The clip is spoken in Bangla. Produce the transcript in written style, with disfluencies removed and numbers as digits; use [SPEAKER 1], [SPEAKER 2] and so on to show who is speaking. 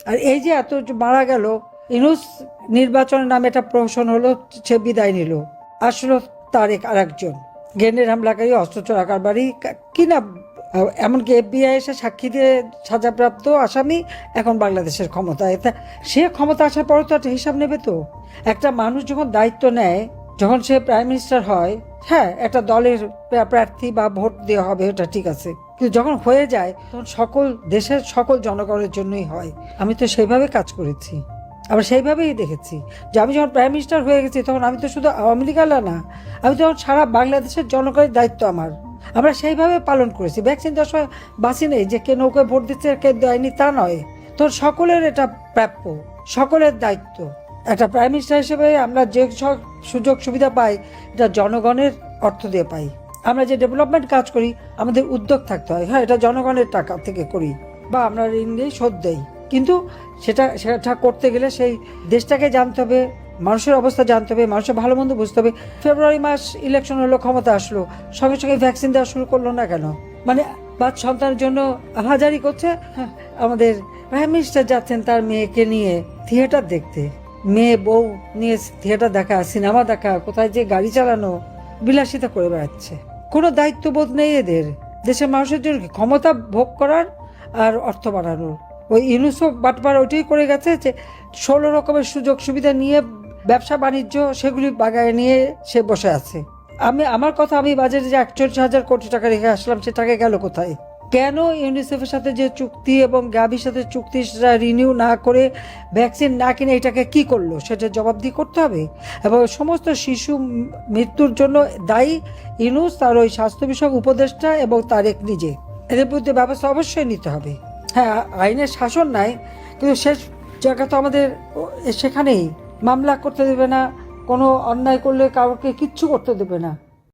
[SPEAKER 1] আর এই যে এত মারা গেল, ইউনূস নির্বাচনের নামে একটা প্রহসন হলো, সে বিদায় নিল, আসলো তারেক আরেকজন গ্রেনেড হামলাকারী, অস্ত্র চোরাকারবারি কিনা, এমনকি FBI এসে সাক্ষী দিয়ে সাজাপ্রাপ্ত আসামি এখন বাংলাদেশের ক্ষমতায়। সে ক্ষমতা আসার পরে তো একটা হিসাব নেবে। তো একটা মানুষ যখন দায়িত্ব নেয়, যখন সে প্রাইম মিনিস্টার হয়, হ্যাঁ একটা দলের প্রার্থী বা ভোট দেওয়া হবে, ওটা ঠিক আছে, কিন্তু যখন হয়ে যায় তখন সকল দেশের সকল জনগণের জন্যই হয়। আমি তো সেইভাবে কাজ করেছি, আবার সেইভাবেই দেখেছি যে আমি যখন প্রাইম মিনিস্টার হয়ে গেছি তখন আমি তো শুধু আওয়ামী লীগ না, আমি তখন সারা বাংলাদেশের জনগণের দায়িত্ব আমার, আমরা সেইভাবে পালন করেছি। ভ্যাকসিন দেওয়ার সময় বাঁচি নেই যে কে নৌকায় ভোট দিচ্ছে কে দেয়নি তা নয়, তোর সকলের এটা প্রাপ্য, সকলের দায়িত্ব। একটা প্রাইম মিনিস্টার হিসেবে আমরা যে সুযোগ সুবিধা পাই এটা জনগণের অর্থ দিয়ে পাই। আমরা যে ডেভেলপমেন্ট কাজ করি আমাদের উদ্যোগ থাকতে হয়, হ্যাঁ এটা জনগণের টাকা থেকে করি বা আমরা ঋণ দিয়ে শোধ দেই, কিন্তু সেটা করতে গেলে সেই দেশটাকে জানতে হবে, মানুষের অবস্থা জানতে হবে, মানুষের ভালো মন্দ বুঝতে হবে। ফেব্রুয়ারি মাস ইলেকশন হলো, ক্ষমতা আসলো, সঙ্গে সঙ্গে ভ্যাকসিন দেওয়া শুরু করলো না কেন? মানে বাদ সন্তানের জন্য হাজারি করছে। আমাদের প্রাইম মিনিস্টার যাচ্ছেন তার মেয়েকে নিয়ে থিয়েটার দেখতে, মেয়ে বউ নিয়ে থিয়েটার দেখা, সিনেমা দেখা, কোথায় যে গাড়ি চালানো, বিলাসিতা করে বেড়াচ্ছে। কোনো দায়িত্ববোধ নেই এদের। দেশের মানুষের জন্য ক্ষমতা ভোগ করার আর অর্থ বাড়ানোর। ওই ইউনূসও বাটবার ওইটাই করে গেছে যে 16 রকমের সুযোগ সুবিধা নিয়ে ব্যবসা বাণিজ্য সেগুলি বাগায় নিয়ে সে বসে আছে। আমার কথা, আমি বাজেটে যে 41,000 কোটি টাকা রেখে আসলাম, সে টাকা গেল কোথায়? কেন ইউনিসেফের সাথে যে চুক্তি এবং গাভির সাথে চুক্তি সেটা রিনিউ না করে ভ্যাকসিন না কিনে এটাকে কি করলো সেটা জবাবদিহি করতে হবে। এবং সমস্ত শিশু মৃত্যুর জন্য দায়ী ইউনূস, তার ওই স্বাস্থ্য বিষয়ক উপদেষ্টা এবং তারেক নিজে। এদের বিরুদ্ধে ব্যবস্থা অবশ্যই নিতে হবে। হ্যাঁ আইনের শাসন নাই, কিন্তু শেষ জায়গা তো আমাদের সেখানেই। মামলা করতে দেবে না, কোনো অন্যায় করলে কাউকে কিচ্ছু করতে দেবে না।